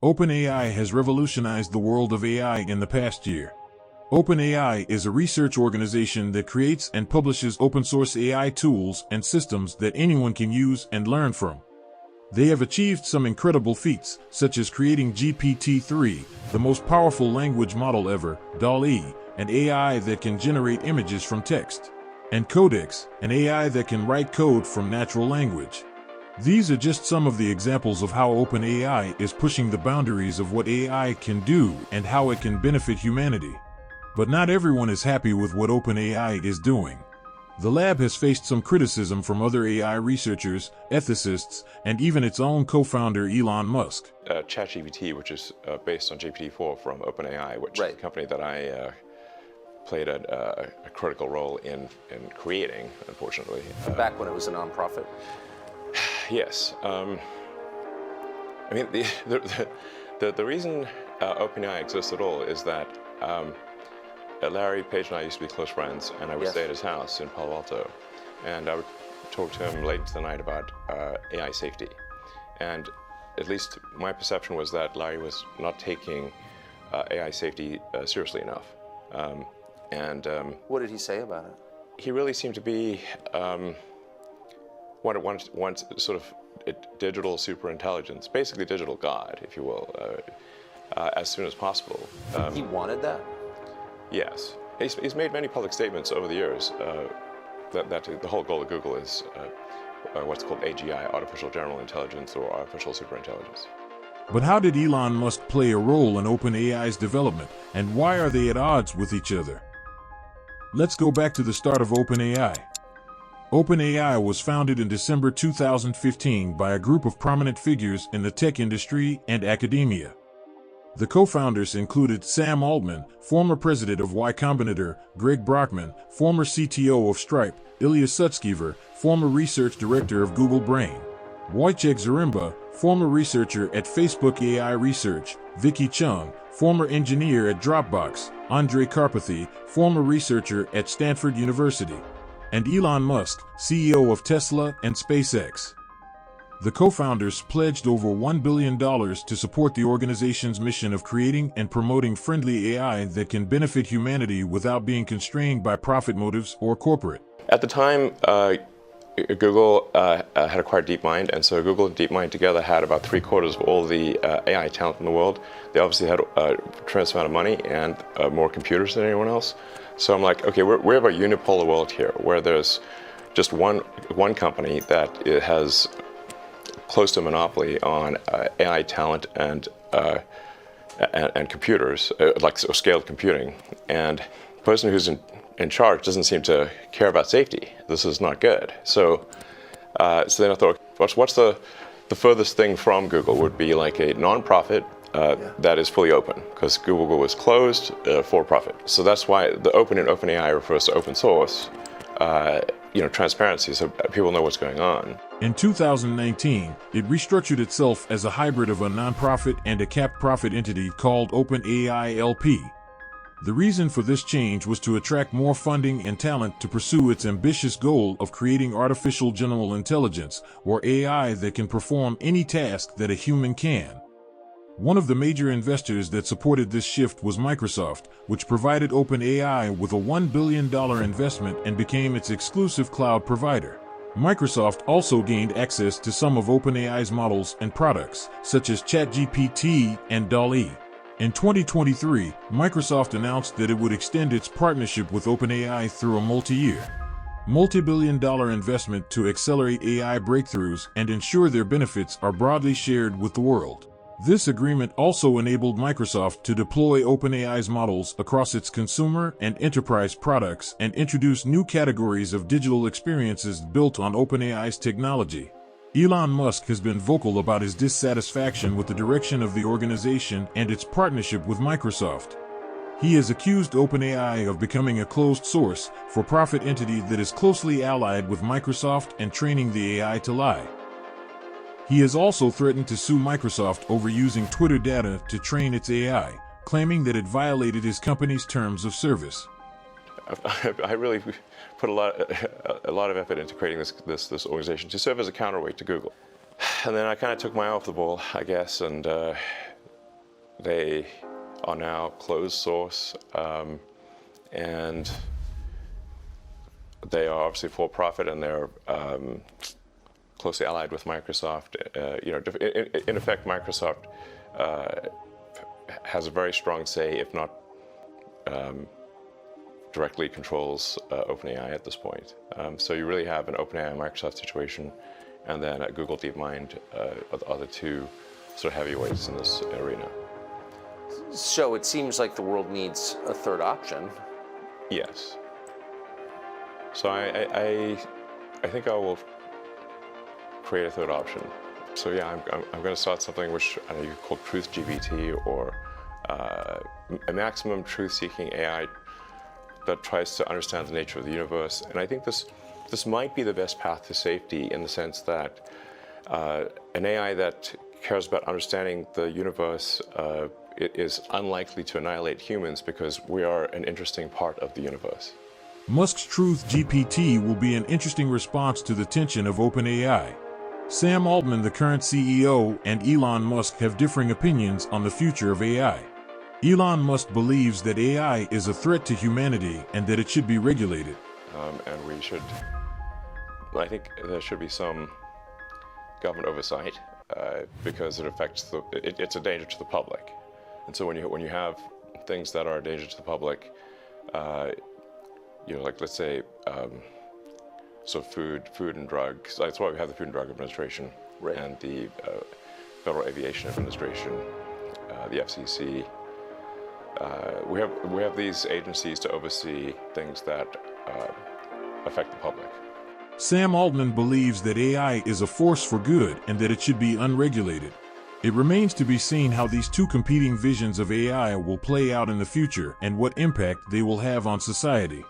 OpenAI has revolutionized the world of AI in the past year. OpenAI is a research organization that creates and publishes open-source AI tools and systems that anyone can use and learn from. They have achieved some incredible feats, such as creating GPT-3, the most powerful language model ever, DALL-E, an AI that can generate images from text, and Codex, an AI that can write code from natural language. These are just some of the examples of how OpenAI is pushing the boundaries of what AI can do and how it can benefit humanity. But not everyone is happy with what OpenAI is doing. The lab has faced some criticism from other AI researchers, ethicists, and even its own co-founder Elon Musk. ChatGPT, which is based on GPT-4 from OpenAI, which is a company that I played a critical role in creating, unfortunately. Back when it was a nonprofit? Yes. I mean, the reason OpenAI exists at all is that Larry Page and I used to be close friends, and I would stay at his house in Palo Alto, and I would talk to him late into the night about AI safety. And at least my perception was that Larry was not taking AI safety seriously enough. What did he say about it? He really seemed to be wants sort of digital superintelligence, basically digital God, if you will, as soon as possible. He wanted that? Yes. He's made many public statements over the years that the whole goal of Google is what's called AGI, Artificial General Intelligence, or Artificial Superintelligence. But how did Elon Musk play a role in OpenAI's development, and why are they at odds with each other? Let's go back to the start of OpenAI. OpenAI was founded in December 2015 by a group of prominent figures in the tech industry and academia. The co-founders included Sam Altman, former president of Y Combinator, Greg Brockman, former CTO of Stripe, Ilya Sutskever, former research director of Google Brain, Wojciech Zaremba, former researcher at Facebook AI Research, Vicky Chung, former engineer at Dropbox, Andrej Karpathy, former researcher at Stanford University, and Elon Musk, CEO of Tesla and SpaceX. The co-founders pledged over $1 billion to support the organization's mission of creating and promoting friendly AI that can benefit humanity without being constrained by profit motives or corporate. At the time, Google had acquired DeepMind, and so Google and DeepMind together had about 3/4 of all the AI talent in the world. They obviously had a tremendous amount of money and more computers than anyone else. So I'm like, okay, we have a unipolar world here, where there's just one company that has close to a monopoly on AI talent and computers, like scaled computing. And the person who's in charge doesn't seem to care about safety. This is not good. So then I thought, what's the furthest thing from Google would be like a nonprofit that is fully open, because Google was closed for profit. So that's why the open in OpenAI refers to open source, transparency, so people know what's going on. In 2019, it restructured itself as a hybrid of a nonprofit and a capped profit entity called OpenAI LP. The reason for this change was to attract more funding and talent to pursue its ambitious goal of creating artificial general intelligence, or AI, that can perform any task that a human can. One of the major investors that supported this shift was Microsoft, which provided OpenAI with a $1 billion investment and became its exclusive cloud provider. Microsoft also gained access to some of OpenAI's models and products, such as ChatGPT and DALL-E. In 2023, Microsoft announced that it would extend its partnership with OpenAI through a multi-billion-dollar investment to accelerate AI breakthroughs and ensure their benefits are broadly shared with the world. This agreement also enabled Microsoft to deploy OpenAI's models across its consumer and enterprise products and introduce new categories of digital experiences built on OpenAI's technology. Elon Musk has been vocal about his dissatisfaction with the direction of the organization and its partnership with Microsoft. He has accused OpenAI of becoming a closed-source, for-profit entity that is closely allied with Microsoft and training the AI to lie. He has also threatened to sue Microsoft over using Twitter data to train its AI, claiming that it violated his company's terms of service. I really put a lot of effort into creating this organization to serve as a counterweight to Google. And then I kind of took my eye off the ball, I guess, and they are now closed source, and they are obviously for profit, and they're closely allied with Microsoft. In effect, Microsoft has a very strong say, if not directly controls OpenAI at this point. So you really have an OpenAI Microsoft situation, and then Google DeepMind are the two sort of heavyweights in this arena. So it seems like the world needs a third option. Yes. So I think I will create a third option. So yeah, I'm going to start something which I know you call Truth GPT, or a maximum truth-seeking AI that tries to understand the nature of the universe. And I think this might be the best path to safety, in the sense that an AI that cares about understanding the universe it is unlikely to annihilate humans, because we are an interesting part of the universe. Musk's Truth GPT will be an interesting response to the tension of OpenAI. Sam Altman, the current CEO, and Elon Musk have differing opinions on the future of AI. Elon Musk believes that AI is a threat to humanity and that it should be regulated. And I think there should be some government oversight, because it affects it's a danger to the public. And so when you have things that are a danger to the public, like let's say, so food and drugs. That's why we have the Food and Drug Administration, right, and the Federal Aviation Administration, the FCC. We have these agencies to oversee things that affect the public. Sam Altman believes that AI is a force for good and that it should be unregulated. It remains to be seen how these two competing visions of AI will play out in the future and what impact they will have on society.